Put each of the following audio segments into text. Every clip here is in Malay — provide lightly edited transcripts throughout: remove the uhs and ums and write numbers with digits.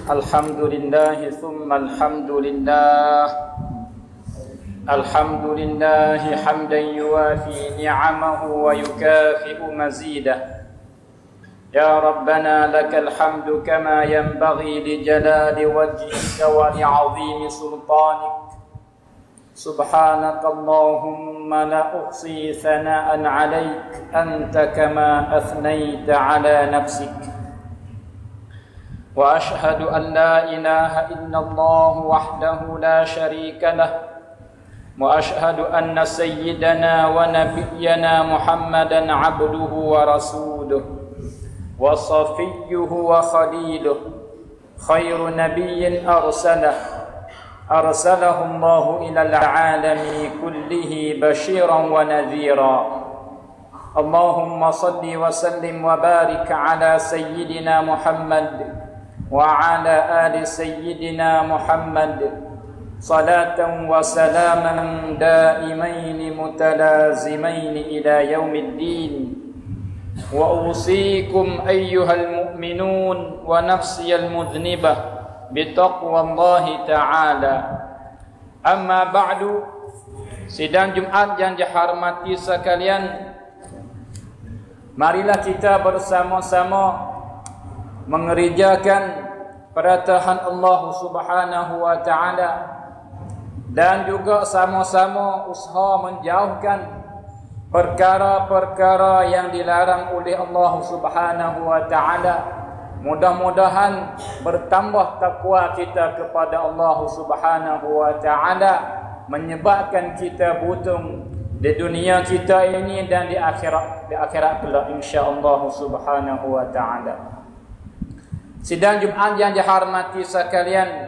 Alhamdulillah thumma alhamdulillah. Alhamdulillah hamdan yuwafi ni'amahu wa yukafi'u mazidah. Ya Rabbana lakal hamdu kama yanbaghi li jalali wajhika wa li'azimi sultanik. Subhanakallahumma la uhsi thana'an 'alaik anta kama athnayta 'ala nafsik. Wa ashhadu an la ilaha illallah wahdahu la sharika lah. Wa ashhadu anna sayyidana wa nabiyyana Muhammadan 'abduhu wa rasuluhu wa safiyyuhu wa khaliluhu khairu nabiyyin arsalahu Allahu ilal 'alami kullihi bashiran wa nadhira. Allahumma salli wa sallim wa barik ala sayyidina Muhammad wa ala ali sayyidina Muhammad salatan wa salaman daimaini mutalazimaini ila yaumiddin. Wa usikum ayyuhal mu'minun wa nafsiyal mudhnibah bitaqwallahi ta'ala. Amma ba'du. Sidang Jumat yang dihormati sekalian, marilah kita bersama-sama mengerjakan peraturan Allah Subhanahu wa taala dan juga sama-sama usaha menjauhkan perkara-perkara yang dilarang oleh Allah Subhanahu wa taala. Mudah-mudahan bertambah takwa kita kepada Allah Subhanahu wa taala, menyebabkan kita beruntung di dunia kita ini dan di akhirat kelak insya-Allah Subhanahu wa taala. Sidang Jumat yang dihormati sekalian,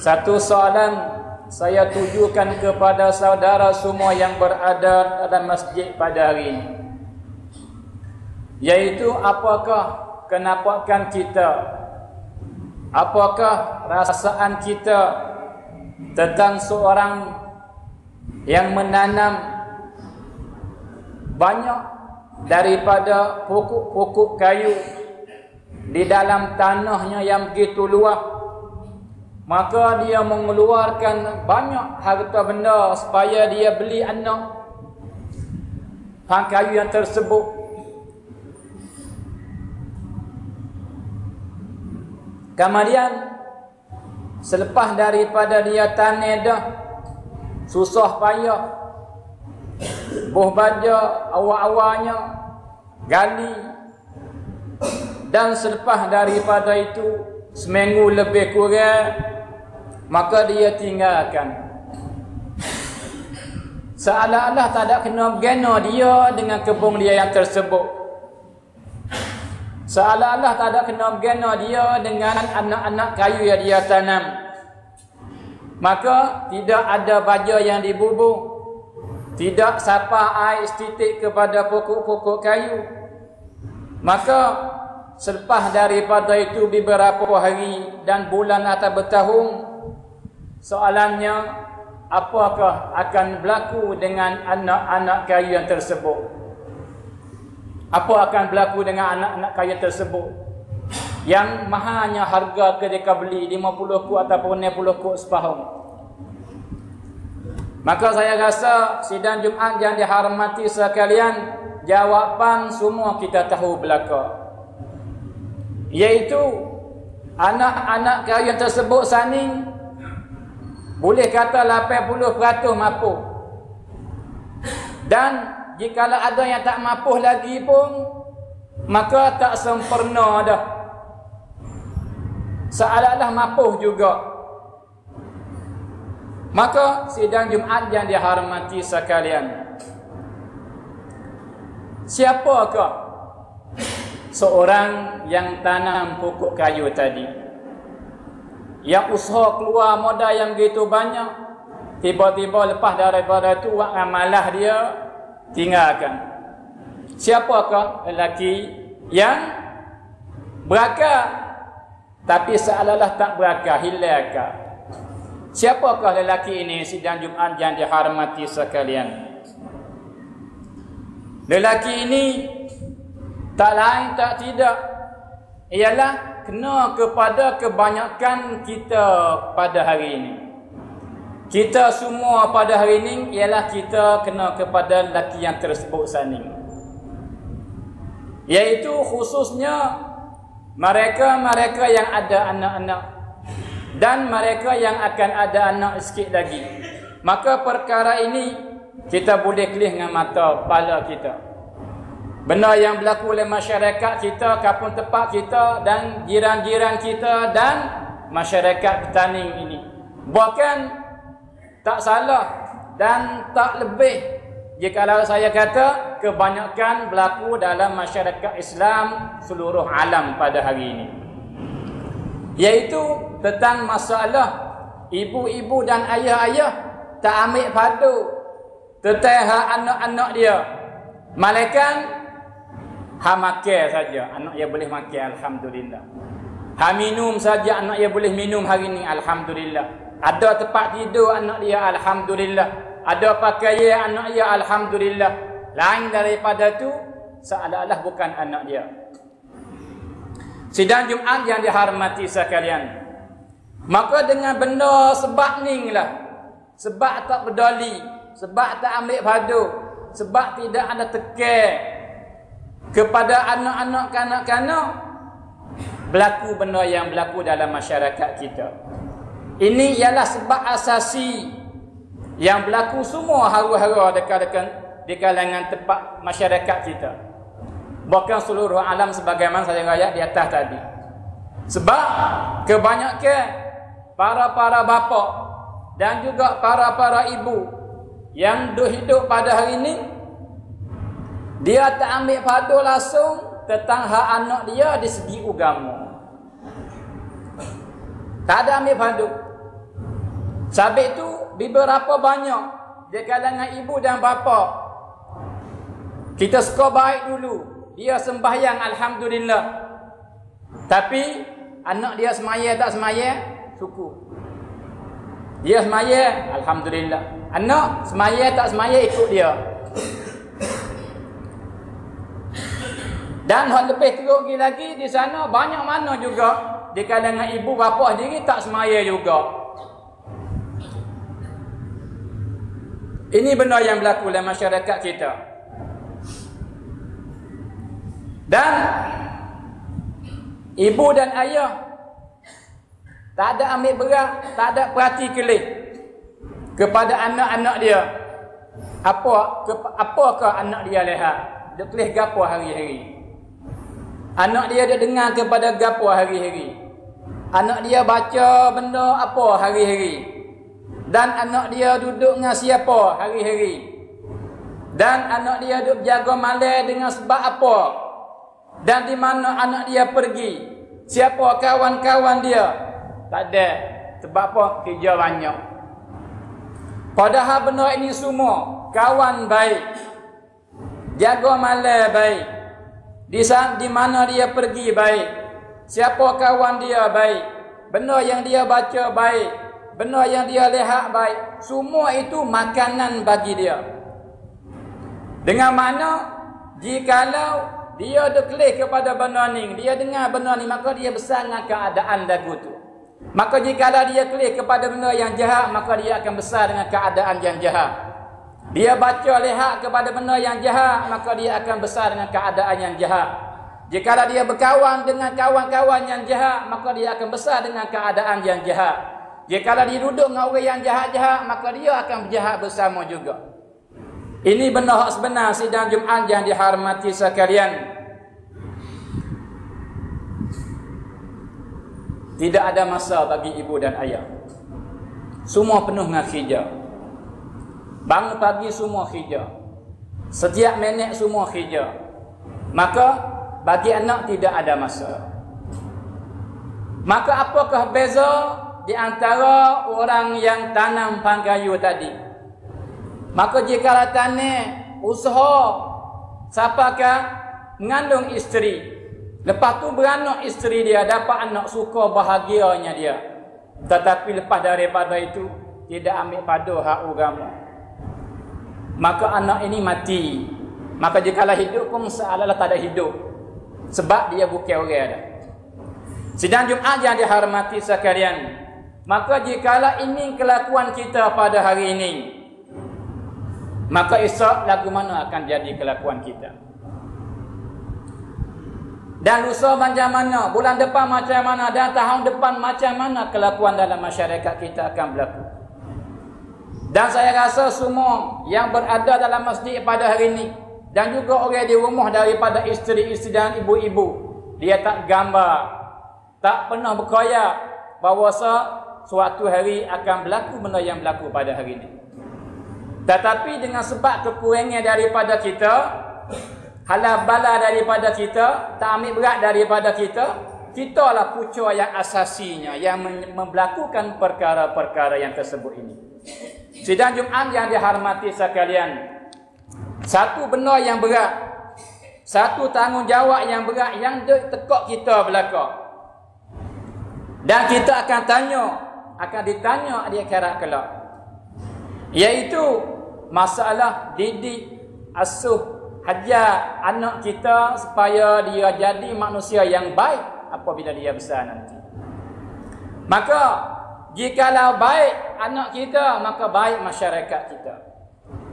satu soalan saya tujukan kepada saudara semua yang berada dalam masjid pada hari ini, yaitu apakah kenampakan kita, apakah rasaan kita tentang seorang yang menanam banyak daripada pokok-pokok kayu di dalam tanahnya yang begitu luas, maka dia mengeluarkan banyak harta benda supaya dia beli anak kayu yang tersebut. Kemudian selepas daripada dia tanam dah, susah payah, buh baja awal-awalnya gali, dan selepas daripada itu seminggu lebih kurang, maka dia tinggalkan. Seolah-olah tak ada kena-mengena dia dengan kebun dia yang tersebut. Seolah-olah tak ada kena-mengena dia dengan anak-anak kayu yang dia tanam. Maka tidak ada baja yang dibubuh, tidak sapa air setitik kepada pokok-pokok kayu. Maka selepas daripada itu beberapa hari dan bulan atau bertahun, soalannya apakah akan berlaku dengan anak-anak kayu yang tersebut? Apa akan berlaku dengan anak-anak kayu tersebut yang mahalnya harga ketika beli 50 kut ataupun 60 kut sepahung? Maka saya rasa sidang Jumat yang dihormati sekalian, jawapan semua kita tahu belaka, iaitu anak-anak kayu yang tersebut saning boleh kata 80% mampu. Dan jikalau ada yang tak mampu lagi pun, maka tak sempurna dah, seolah-olah mampu juga. Maka sidang Jumat yang dihormati sekalian, siapakah seorang yang tanam pokok kayu tadi, yang usaha keluar modal yang begitu banyak, tiba-tiba lepas daripada itu amalah dia tinggalkan? Siapakah lelaki yang berakal tapi seolah-olah tak berakal, hilangkan? Siapakah lelaki ini sidang Jumat yang dihormati sekalian? Lelaki ini tak lain tak tidak ialah kena kepada kebanyakan kita pada hari ini. Kita semua pada hari ini ialah kita kena kepada lelaki yang tersebut sani. Iaitu khususnya mereka-mereka yang ada anak-anak dan mereka yang akan ada anak sikit lagi. Maka perkara ini kita boleh kelih dengan mata kepala kita. Benda yang berlaku oleh masyarakat kita, kampung tepat kita dan jiran-jiran kita dan masyarakat petani ini. Bahkan tak salah dan tak lebih jikalau saya kata kebanyakan berlaku dalam masyarakat Islam seluruh alam pada hari ini. Iaitu tentang masalah ibu-ibu dan ayah-ayah tak ambil padu tentang hak anak-anak dia. Malaikat ha makan saja, anak dia boleh makan, alhamdulillah. Ha minum saja, anak dia boleh minum hari ni, alhamdulillah. Ada tempat tidur anak dia, alhamdulillah. Ada pakaian anak dia, alhamdulillah. Lain daripada tu seolah-olah bukan anak dia. Sidang Jumaat yang dihormati sekalian, maka dengan benda sebab ni lah, sebab tak peduli, sebab tak ambil padu, sebab tidak ada tekan kepada anak-anak kanak-kanak, berlaku benda yang berlaku dalam masyarakat kita. Ini ialah sebab asasi yang berlaku semua hara-hara di kalangan tempat masyarakat kita. Bahkan seluruh alam sebagaimana saya rakyat di atas tadi. Sebab kebanyakan para-para bapa dan juga para-para ibu yang hidup pada hari ini, dia tak ambil padu langsung tentang hak anak dia di segi agama. Tak ada ambil padu. Sebab itu beberapa banyak di kalangan ibu dan bapa, kita suka baik dulu, dia sembahyang alhamdulillah, tapi anak dia semaya tak semaya suku. Dia semaya alhamdulillah, anak semaya tak semaya ikut dia. Dan hal lebih teruk lagi di sana banyak mana juga di kalangan ibu bapa sendiri tak semaya juga. Ini benda yang berlaku dalam masyarakat kita. Dan ibu dan ayah tak ada ambil berat, tak ada perhati kelih kepada anak-anak dia. Apakah anak dia lihat? Dia kelih gapo hari-hari. Anak dia dengar kepada gapo hari-hari. Anak dia baca benda apa hari-hari. Dan anak dia duduk dengan siapa hari-hari. Dan anak dia duduk jaga malam dengan sebab apa. Dan di mana anak dia pergi. Siapa kawan-kawan dia. Tak ada. Sebab apa? Kerja banyak. Padahal benda ini semua kawan baik. Jaga malam baik. Di mana dia pergi baik. Siapa kawan dia baik. Benda yang dia baca baik. Benda yang dia lihat baik. Semua itu makanan bagi dia. Dengan mana jikalau dia dekleh kepada benda ni, dia dengar benda ni, maka dia besar dengan keadaan lagu tu. Maka jikalau dia kelih kepada benda yang jahat, maka dia akan besar dengan keadaan yang jahat. Dia baca lihat kepada benda yang jahat, maka dia akan besar dengan keadaan yang jahat. Jikalau dia berkawan dengan kawan-kawan yang jahat, maka dia akan besar dengan keadaan yang jahat. Jikalau dia duduk dengan orang yang jahat-jahat, maka dia akan berjahat bersama juga. Ini benda hak sebenar sidang Jumaat yang dihormati sekalian. Tidak ada masa bagi ibu dan ayah. Semua penuh dengan khidjah. Bangun pagi semua khidjah. Setiap minit semua khidjah. Maka bagi anak tidak ada masa. Maka apakah beza di antara orang yang tanam pangkayu tadi? Maka jika tanam usaha, siapakah mengandung isteri, lepas tu beranak isteri dia, dapat anak, suka bahagianya dia. Tetapi lepas daripada itu tidak ambil pada hak agama, maka anak ini mati. Maka jikalau hidup pun seolah-olah tak ada hidup, sebab dia bukan orang dah. Sidang Jumaat yang dihormati sekalian, maka jikalau ini kelakuan kita pada hari ini, maka esok lagu mana akan jadi kelakuan kita? Dan lusa macam mana, bulan depan macam mana, dan tahun depan macam mana kelakuan dalam masyarakat kita akan berlaku. Dan saya rasa semua yang berada dalam masjid pada hari ini, dan juga orang di rumah daripada isteri-isteri dan ibu-ibu, dia tak gambar, tak pernah berkhayal bahawa suatu hari akan berlaku benda yang berlaku pada hari ini. Tetapi dengan sebab kekurangan daripada kita, halah bala daripada kita, tak ambil berat daripada kita, kita lah punca yang asasinya yang melakukan perkara-perkara yang tersebut ini. Sidang Jumaat yang dihormati sekalian, satu benda yang berat, satu tanggungjawab yang berat yang tekak kita belaka. Dan kita akan ditanya di akhirat kelak, iaitu masalah didik, asuh, hajar anak kita supaya dia jadi manusia yang baik apabila dia besar nanti. Maka jikalau baik anak kita, maka baik masyarakat kita.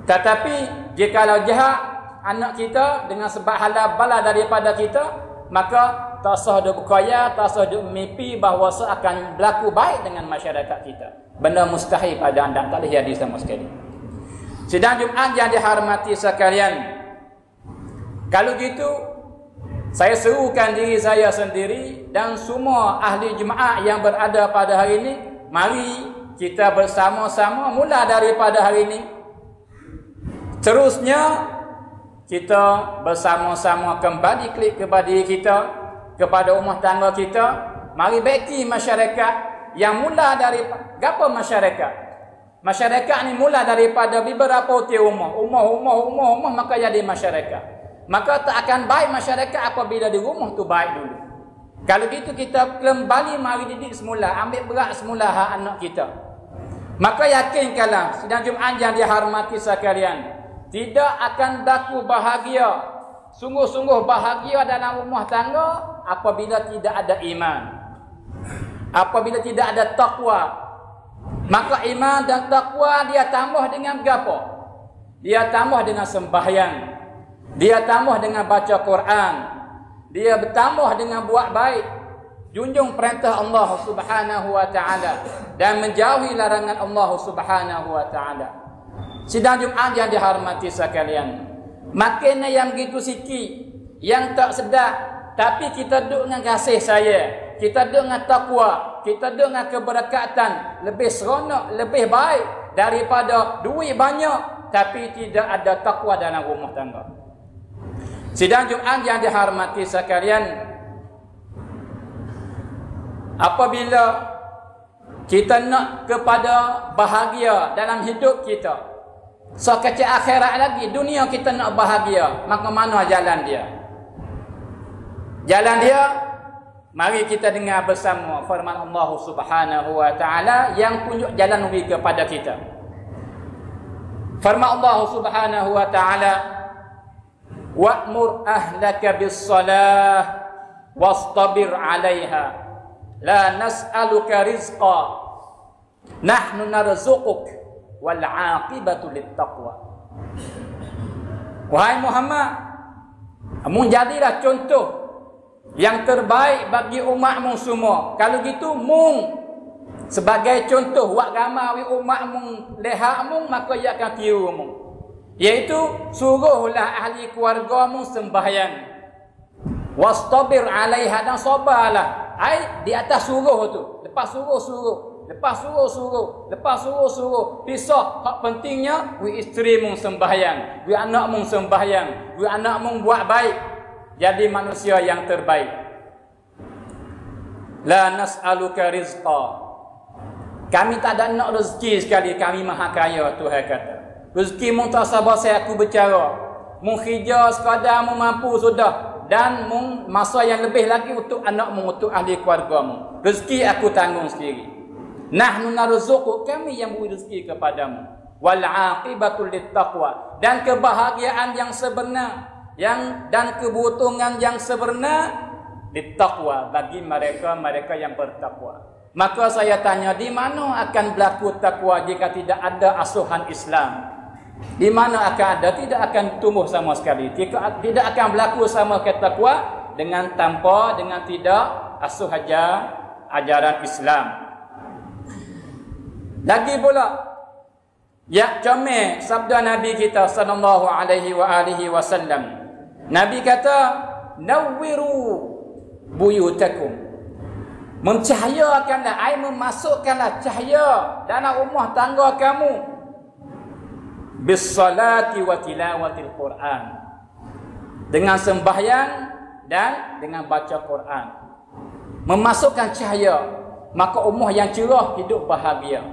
Tetapi jikalau jahat anak kita dengan sebab halal bala daripada kita, maka tak sah dia berkaya, tak sah dia mimpi bahawa akan berlaku baik dengan masyarakat kita. Benda mustahil pada anda, tak boleh jadi sama sekali. Sidang Jumaat yang dihormati sekalian, kalau gitu saya serukan diri saya sendiri dan semua ahli Jumaat yang berada pada hari ini, mari kita bersama-sama mula daripada hari ini, terusnya kita bersama-sama kembali klik kepada diri kita, kepada rumah tangga kita. Mari baiki masyarakat yang mula dari apa masyarakat? Masyarakat ni mula daripada beberapa tiap rumah, maka jadi masyarakat. Maka tak akan baik masyarakat apabila di rumah tu baik dulu. Kalau gitu kita kembali mari didik semula, ambil berat semula hak anak kita. Maka yakinkanlah sidang Jumaat yang dihormati sekalian, tidak akan berlaku bahagia, sungguh-sungguh bahagia dalam rumah tangga apabila tidak ada iman, apabila tidak ada takwa. Maka iman dan takwa dia tambah dengan apa? Dia tambah dengan sembahyang, dia tambah dengan baca Quran, dia bertambah dengan buat baik, junjung perintah Allah Subhanahu wa taala dan menjauhi larangan Allah Subhanahu wa taala. Sidang Jumaat yang dihormati sekalian, makin yang begitu sikit, yang tak sedap, tapi kita duduk dengan kasih sayang, kita duduk dengan takwa, kita duduk dengan keberkatan, lebih seronok, lebih baik daripada duit banyak tapi tidak ada takwa dalam rumah tangga. Sidang Jumaat yang dihormati sekalian, apabila kita nak kepada bahagia dalam hidup kita, sekecil akhirat lagi, dunia kita nak bahagia, maka mana jalan dia? Jalan dia, mari kita dengar bersama firman Allah Subhanahu wa taala yang tunjuk jalan menuju kepada kita. Firman Allah Subhanahu wa taala, wa'mur ahlaka bis-salah wastabir 'alaiha la nas'aluka rizqa nahnu narzuquk wal 'aqibatu lit-taqwa. Wahai Muhammad, mun jadilah contoh yang terbaik bagi umatmu semua. Kalau gitu mung sebagai contoh wak ramai umatmu lehatmu, maka ia akan tiru mung, iaitu suruhlah ahli keluargamu sembahyang, wastabir 'alaiha, dan sabarlah ai di atas suruh tu. Lepas suruh, lepas suruh, pisah hak pentingnya wi isteri mung sembahyang, wi anak mung sembahyang, wi anak mung buat baik, jadi manusia yang terbaik. La nas'aluka rizqa, kami tak ada nak rezeki sekali, kami maha kaya. Tuhan kata rezeki mung tak sabar saya aku bercara, mung khija sekadar mung mampu sudah, dan mung masa yang lebih lagi untuk anak mung, untuk ahli keluarga mung. Rezeki aku tanggung sendiri. Nahnu narzuquk, kami yang beri rezeki kepadamu. Wal 'aqibatu lit-taqwa, dan kebahagiaan yang sebenar, dan keberuntungan yang sebenar Littaqwa, bagi mereka yang bertakwa. Maka saya tanya, di mana akan berlaku takwa jika tidak ada asuhan Islam? Di mana akan ada? Tidak akan tumbuh sama sekali. Tidak akan berlaku sama sekali takwa dengan tidak asuh ajaran Islam. Lagi pula, ya comel sabda Nabi kita sallallahu alaihi wasallam. Nabi kata, nawwiru buyutakum. Mencahayakanlah, ai memasukkanlah cahaya dalam rumah tangga kamu bis-salati wa tilawatil Quran, dengan sembahyang dan dengan baca Quran. Memasukkan cahaya, maka rumah yang cerah hidup bahagia.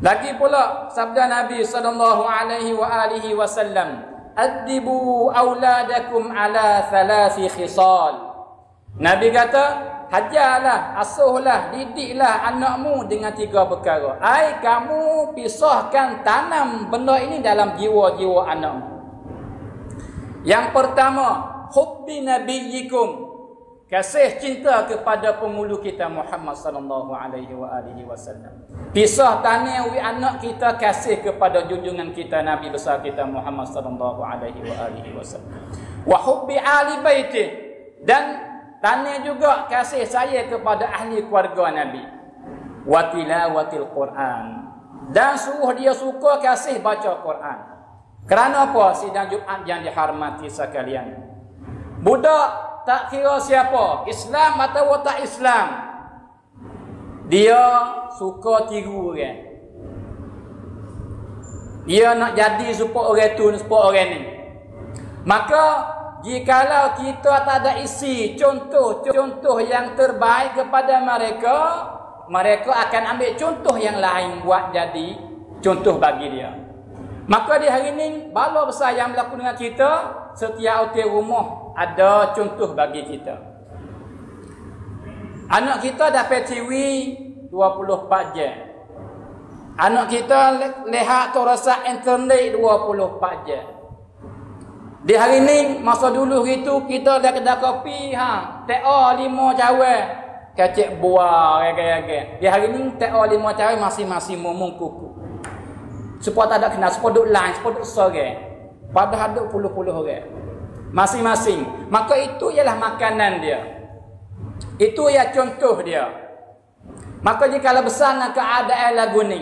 Lagi pula sabda Nabi sallallahu alaihi wasallam, adibu auladakum ala thalathi khisal. Nabi kata, hajarlah, asuhlah, didiklah anakmu dengan 3 perkara. Ai kamu pisahkan, tanam benda ini dalam jiwa-jiwa anakmu. Yang pertama, hubbi nabiyyikum, kasih cinta kepada pemulu kita Muhammad sallallahu alaihi wasallam. Pisah tanam anak kita, kasih kepada junjungan kita Nabi besar kita Muhammad sallallahu alaihi wasallam. Wa hubbi ali baiti, dan tanya juga kasih saya kepada ahli keluarga Nabi. Wa tilawatil Quran, dan suruh dia suka kasih baca Quran. Kerana apa? Sidang Jumaat yang dihormati sekalian, budak tak kira siapa, Islam atau tak Islam, dia suka tiru orang. Dia nak jadi supaya orang tu, supaya orang ni. Maka jikalau kita tak ada isi contoh-contoh yang terbaik kepada mereka, mereka akan ambil contoh yang lain buat jadi contoh bagi dia. Maka di hari ini, bala besar yang berlaku dengan kita, setiap hotel rumah ada contoh bagi kita. Anak kita dapat TV 24 jam. Anak kita lihat rosak internet 24 jam. Di hari ini, masa dulu itu kita dah kedai kopi, TA 5 cawan, kacik buah, Di hari ini TA 5 cawan masing-masing momong kuku. Supaya tak ada kenal, supaya duduk line, supaya duduk sore. Padahal duduk puluh-puluh orang. Masing-masing. Maka itu ialah makanan dia. Itu ialah contoh dia. Maka jika besar nak keadaan lagu ni,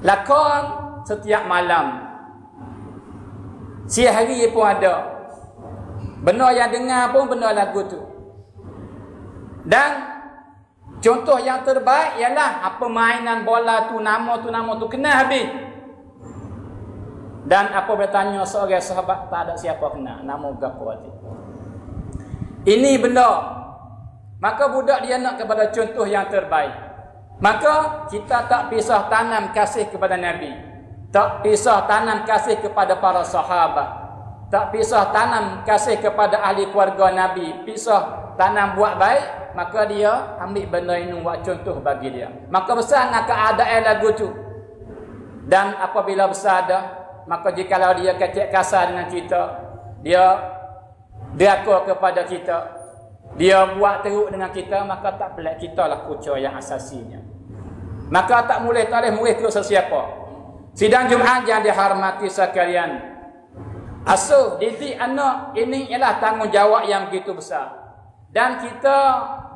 lakon setiap malam. Siang hari pun ada. Benar yang dengar pun benar lagu tu. Dan contoh yang terbaik ialah permainan bola tu, nama tu kena habis. Dan apa bertanya seorang sahabat, tak ada siapa kena, nama gapo hati. Ini benda. Maka budak dia nak kepada contoh yang terbaik. Maka kita tak pisah tanam kasih kepada Nabi. Tak pisah tanam kasih kepada para sahabat. Tak pisah tanam kasih kepada ahli keluarga Nabi. Pisah tanam buat baik, maka dia ambil benda ini buat contoh bagi dia. Maka besar nak keadaan lagu tu. Dan apabila besar dah, maka jikalau dia kecek kasar dengan kita, dia deraka kepada kita, dia buat teruk dengan kita, maka tak pelik kita lah punca yang asasinya. Maka tak boleh ke sesiapa. Sidang Jumaat yang dihormati sekalian, asuh didik anak ini ialah tanggungjawab yang begitu besar. Dan kita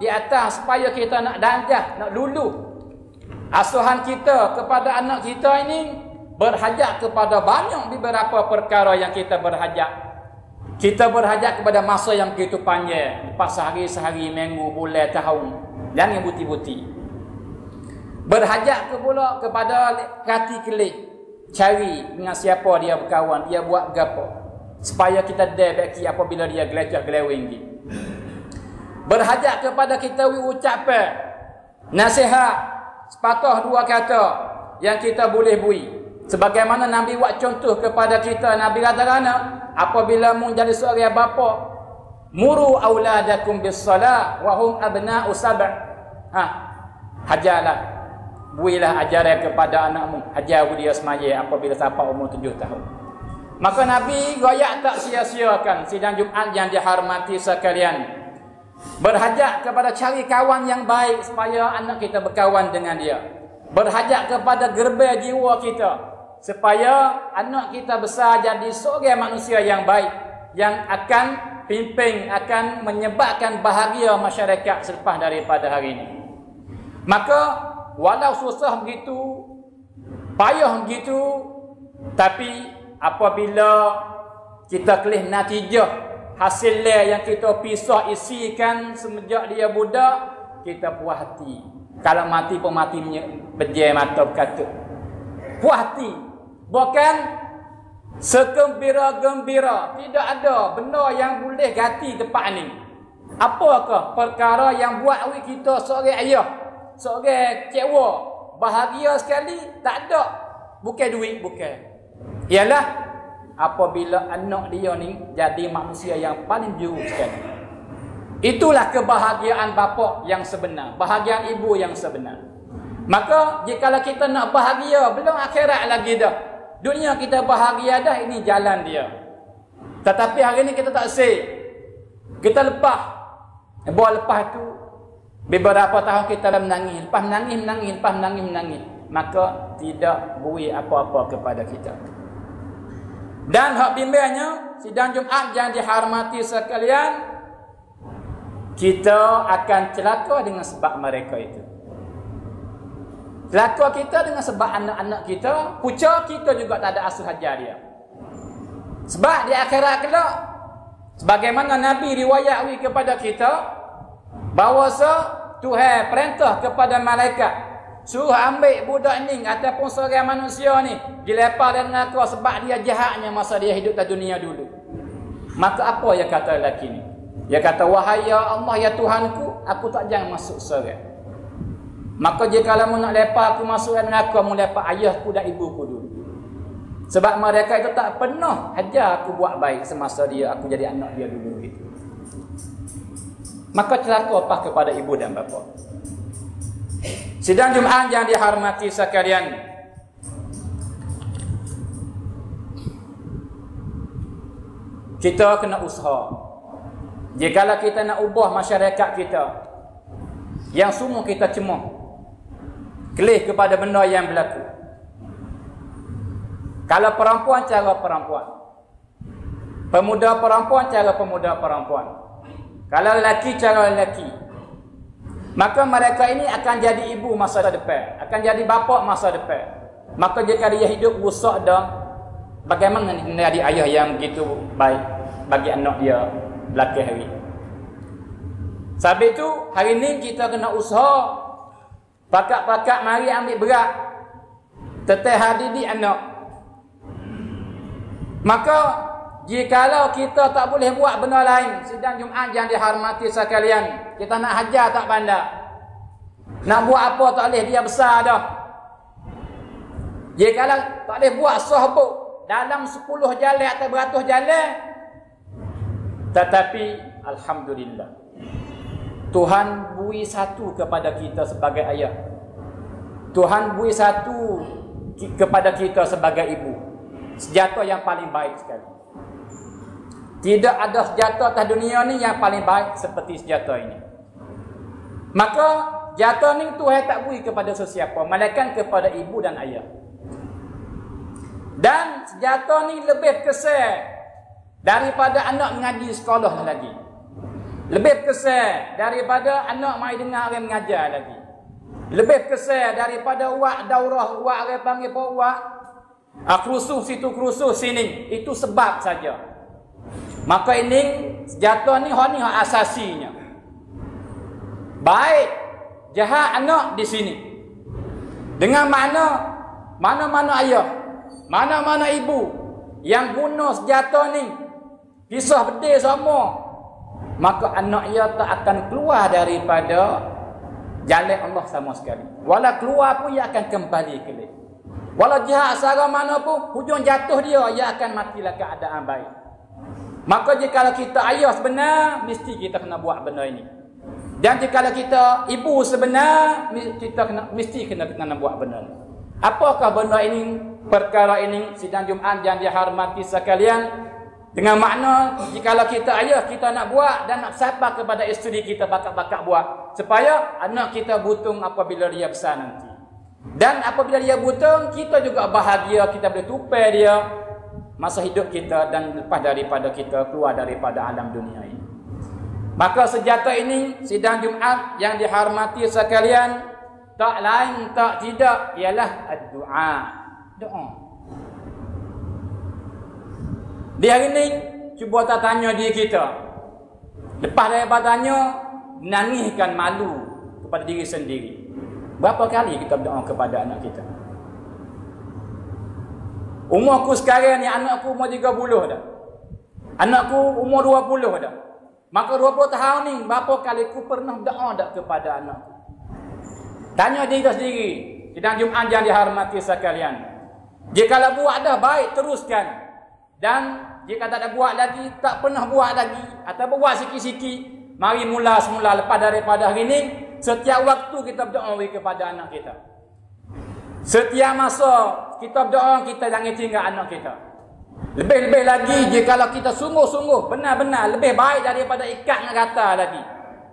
di atas supaya kita nak danjah, nak luluh asuhan kita kepada anak kita ini, berhajat kepada banyak beberapa perkara yang kita berhajat. Kita berhajat kepada masa yang begitu panjang, 4 sehari, minggu, bulan, tahun, dan yang buti-buti. Berhajat pula kepada hati kelih, cari dengan siapa dia berkawan, dia buat gapo, supaya kita debaki apabila dia gelecah-gelewing. Berhajat kepada kita ucapan nasihat sepatah 2 kata yang kita boleh bui. Sebagaimana Nabi buat contoh kepada kita, Nabi kata, apabila menjadi seorang bapa, muru auladakum bis-salah wa hum abna'u sab'. Hajarlah, builah ajaran kepada anakmu, ajar dia semaya apabila sampai umur 7 tahun. Maka Nabi royak tak sia-siakan sidang Jumaat yang dihormati sekalian. Berhajat kepada cari kawan yang baik supaya anak kita berkawan dengan dia. Berhajat kepada gerbel jiwa kita supaya anak kita besar jadi seorang manusia yang baik, yang akan pimpin, akan menyebabkan bahagia masyarakat selepas daripada hari ini. Maka walau susah begitu, payah begitu, tapi apabila kita kelih natijah hasilnya yang kita pisah isikan semenjak dia budak, kita puas hati. Kalau mati pun mati berjaya mata berkata puas hati. Bukan segembira-gembira. Tidak ada benda yang boleh ganti tempat ni. Apakah perkara yang buat awak kita seorang ayah, seorang cewa bahagia sekali? Tak ada. Bukan duit, bukan. Ialah apabila anak dia ni jadi manusia yang paling jujur sekali. Itulah kebahagiaan bapa yang sebenar, bahagian ibu yang sebenar. Maka jikalau kita nak bahagia, belum akhirat lagi dah. Dunia kita bahagia dah, ini jalan dia. Tetapi hari ni kita tak say. Kita lepas. Buat lepas tu beberapa tahun kita dah menangis, lepas menangis. Maka tidak beri apa-apa kepada kita. Dan hak bimbangnya, sidang Jumaat yang dihormati sekalian, kita akan celaka dengan sebab mereka itu. Celaka kita dengan sebab anak-anak kita, puca kita juga tak ada asuh ajar dia. Sebab di akhirat kelak, sebagaimana Nabi riwayat kepada kita, bahawa Tuhan perintah kepada malaikat, suruh ambil budak ni ataupun seorang manusia ni, dilepar dan neraka sebab dia jahatnya masa dia hidup di dunia dulu. Maka apa yang kata lelaki ni? Dia kata, wahai ya Allah, ya Tuhanku, aku tak jangan masuk surga. Maka jika kamu nak lepas aku masuk neraka, mu lepas ayahku dan ibuku dulu. Sebab mereka itu tak pernah ajar aku buat baik semasa dia aku jadi anak dia dulu itu. Maka celaka apa kepada ibu dan bapa. Sidang Jumaat yang dihormati sekalian, kita kena usaha. Jikalau kita nak ubah masyarakat kita yang semua kita cemuh kelih kepada benda yang berlaku. Kalau perempuan, cara perempuan. Pemuda perempuan, cara pemuda perempuan. Kalau lelaki, cara lelaki. Maka mereka ini akan jadi ibu masa depan, akan jadi bapa masa depan. Maka jika dia hidup rusak dah, bagaimana menjadi ayah yang begitu baik bagi anak dia belakang hari. Sebab itu hari ini kita kena usaha. Pakak-pakak mari ambil berat teteh hadidik anak. Maka jikalau kita tak boleh buat benda lain, sidang Jumaat yang dihormati sekalian, kita nak hajar tak pandai, nak buat apa tak boleh, dia besar dah. Jikalau tak boleh buat sahbuk dalam 10 jalan atau beratus jalan, tetapi alhamdulillah Tuhan beri satu kepada kita sebagai ayah. Tuhan beri satu kepada kita sebagai ibu. Senjata yang paling baik sekali. Tidak ada senjata atas dunia ni yang paling baik seperti senjata ini. Maka senjata ni Tuhan tak beri kepada sesiapa, melainkan kepada ibu dan ayah. Dan senjata ni lebih kesal daripada anak mengaji sekolah lagi. Lebih kesal daripada anak mai dengar orang mengajar lagi. Lebih kesal daripada wak daurah, wak orang panggil apa wak. Kerusuh situ, kerusuh sini. Itu sebab saja. Maka ini senjata ni hak asasinya. Baik jahat anak di sini. Dengan mana-mana ayah, mana-mana ibu yang guna senjata ni, pisah bedil semua, maka anak ia tak akan keluar daripada jalan Allah sama sekali. Walau keluar pun ia akan kembali kelih. Walau jahat secara mana pun, hujung jatuh dia, ia akan matilah keadaan baik. Maka jika kita ayah sebenar, mesti kita kena buat benda ini. Dan jika kita ibu sebenar, kita mesti kena buat benda ini. Apakah benda ini, perkara ini, sidang Jumaat yang dihormati sekalian? Dengan makna jikalau kita ayah kita nak buat dan nak sabar kepada isteri kita bakat-bakat buat supaya anak kita butung apabila dia besar nanti. Dan apabila dia butung, kita juga bahagia, kita boleh tupai dia masa hidup kita dan lepas daripada kita keluar daripada alam dunia ini. Maka sejata ini sidang Jumaat yang dihormati sekalian, tak lain tak tidak ialah doa. Doa. Di hari ini cuba tak tanya diri kita. Lepas daripada tanya, menangiskan malu kepada diri sendiri. Berapa kali kita berdoa kepada anak kita? Umur aku sekarang ni, anakku umur 30 dah. Anakku umur 20 dah. Maka 20 tahun ni, berapa kali aku pernah berdoa dah kepada anakku? Tanya diri kita sendiri. Sidang Jumaat yang dihormati sekalian. Jikalau buat dah baik, teruskan. Dan jika tak ada buat lagi, tak pernah buat lagi, atau buat sikit-sikit, mari mula semula lepas daripada hari ini, setiap waktu kita berdoa kepada anak kita. Setiap masa kita berdoa, kita jangan tinggal anak kita. Lebih-lebih lagi, jikalau kita sungguh-sungguh, benar-benar, lebih baik daripada ikat dengan kata lagi.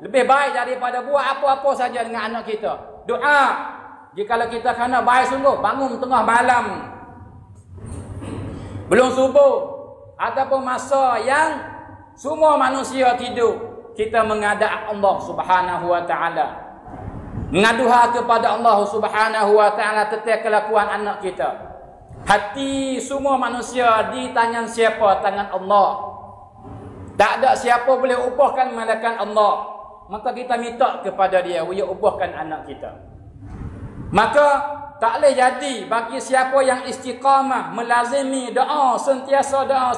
Lebih baik daripada buat apa-apa saja dengan anak kita. Doa, jikalau kita kena baik sungguh, bangun tengah malam, belum subuh, ataupun masa yang semua manusia tidur, kita mengadap Allah Subhanahu wa taala. Mengaduha kepada Allah Subhanahu wa taala tentang kelakuan anak kita. Hati semua manusia di tangan siapa? Tangan Allah. Tak ada siapa boleh ubahkan melainkan Allah. Maka kita minta kepada dia, dia ubahkan anak kita. Maka tak boleh jadi bagi siapa yang istiqamah, melazimi doa, sentiasa doa,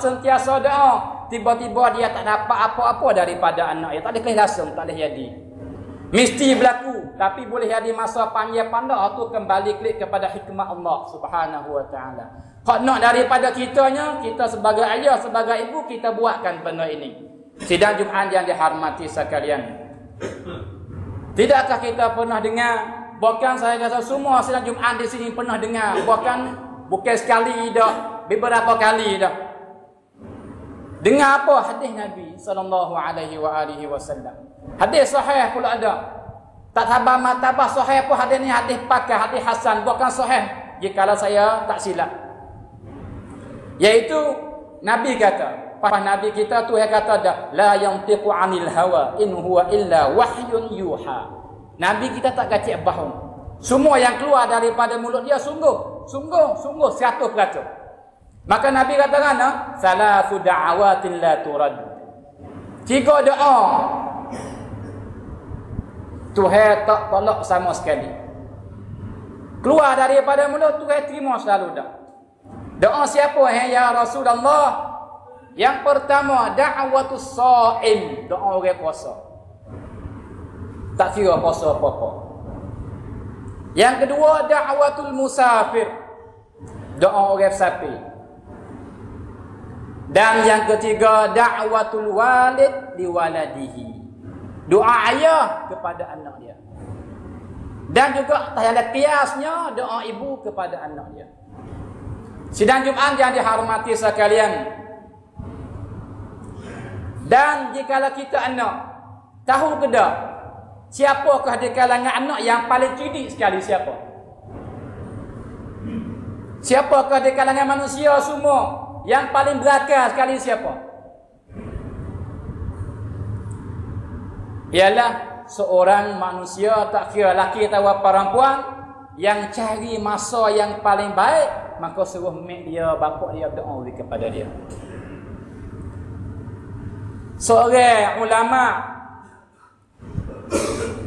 tiba-tiba dia tak dapat apa-apa daripada anak dia. Tak boleh langsung, tak boleh jadi. Mesti berlaku, tapi boleh jadi masa panjang pandang tu kembali klik kepada hikmah Allah Subhanahu wa taala. Hak nak daripada kitanya, kita sebagai ayah, sebagai ibu, kita buatkan benda ini. Sidang Jumaat yang dihormati sekalian. Tidakkah kita pernah dengar? Bahkan saya rasa semua sidang Jumaat di sini pernah dengar. Bukan sekali dah, beberapa kali dah. Dengar apa hadis Nabi sallallahu alaihi wasallam. Hadis sahih pula ada. Tak sabar martabah sahih pun hadis ni hadis pakai, hadis hasan, bukan sahih jikalau saya tak silap. Yaitu Nabi kata, pas Nabi kita tu yang kata dah, la yantiqu anil hawa in huwa illa wahyun yuha. Nabi kita tak kacik bohong. Semua yang keluar daripada mulut dia sungguh 100%. Maka Nabi katakan, salasu da'awatin la turad. 3 doa Tuhan tak tolak sama sekali. Keluar daripada mulut Tuhan terima selalu dah. Doa siapa ya Rasulullah? Yang pertama, da'watus sha'im, doa orang puasa. Tak kira puasa apa-apa. Yang kedua, da'watul musafir, doa orang musafir. Dan yang ketiga, da'watul walid liwaladihi, doa ayah kepada anak dia. Dan juga tak ada kiasnya doa ibu kepada anak dia. Sidang Jumaat yang dihormati sekalian. Dan jikalau kita anak, tahu ke tak siapakah di kalangan anak yang paling cerdik sekali? Siapakah di kalangan manusia semua yang paling berakal sekali? Siapa? Ialah seorang manusia, tak kira lelaki atau perempuan, yang cari masa yang paling baik, maka suruh mak dia, bapa dia berdoa kepada dia. Seorang ulama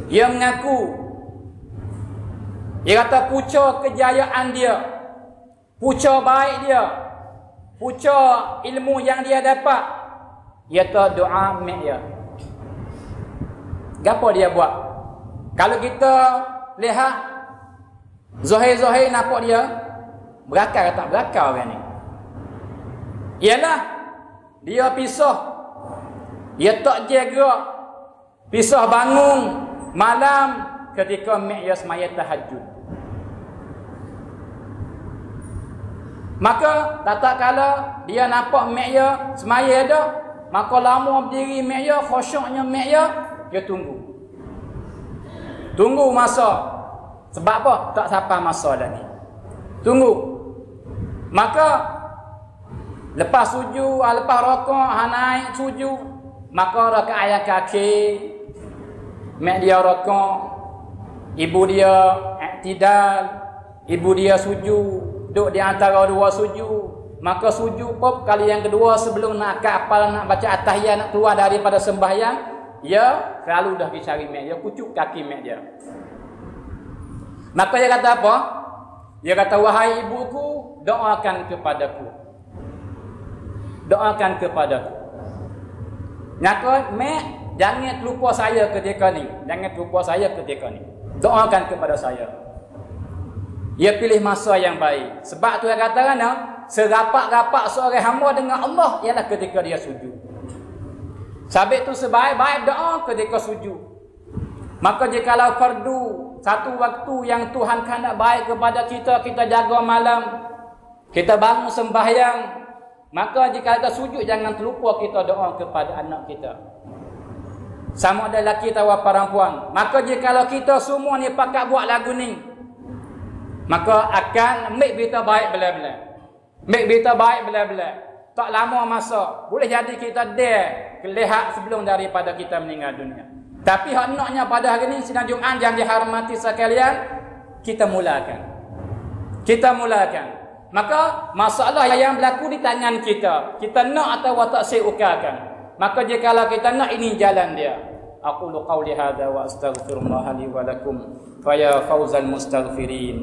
yang mengaku, dia kata punca kejayaan dia, punca baik dia, punca ilmu yang dia dapat, iaitu doa mak dia. Gapo dia buat? Kalau kita lihat zahir-zahir nampak dia berakal atau tak berakal orang ni? Ialah dia pisah, dia tak jaga, pisah bangun malam ketika mak dia semaya tahajud. Maka tak kala dia nampak mak dia semaya dah, maka lama berdiri mak dia, khusyuknya mak dia tunggu. Tunggu masa. Sebab apa? Tak sampai masa lagi. Tunggu. Maka lepas sujud, lepas rokok, naik sujud, maka rakaat ayat kaki, mak dia rokok, ibu dia iktidal, ibu dia sujud, duduk di antara dua sujud. Maka sujud pop kali yang kedua sebelum nak kapal, nak baca at-tahiyat, nak keluar daripada sembahyang, dia selalu dah pergi cari mak dia, kucuk kaki mak dia. Maka dia kata apa? Dia kata, wahai ibuku, doakan kepadaku. Doakan kepadaku. Maka mak, jangan terlupa saya ketika ni. Jangan terlupa saya ketika ni. Doakan kepada saya. Dia pilih masa yang baik. Sebab tu dia kata kan, serapat-rapat seorang hamba dengan Allah ialah ketika dia sujud. Sabit tu sebaik-baik doa ketika sujud. Maka jikalau fardu, satu waktu yang Tuhan kehendak baik kepada kita, kita jaga malam, kita bangun sembahyang, maka jika kita sujud jangan terlupa kita doa kepada anak kita. Sama ada lelaki atau perempuan. Maka jikalau kita semua ni pakat buat lagu ni, maka akan ambil berita baik belah-belah. Ambil berita baik belah-belah. Tak lama masa, boleh jadi kita dia kelihat sebelum daripada kita meninggal dunia. Tapi hendaknya pada hari ini sidang Jumaat yang dihormati sekalian, kita mulakan. Kita mulakan. Maka masalah yang berlaku di tangan kita, kita nak atau tak seukakan. Maka jikalau kita nak, ini jalan dia. Aqulu qawli hadza wa astaghfirullah li wa lakum fa ya fawzal mustaghfirin.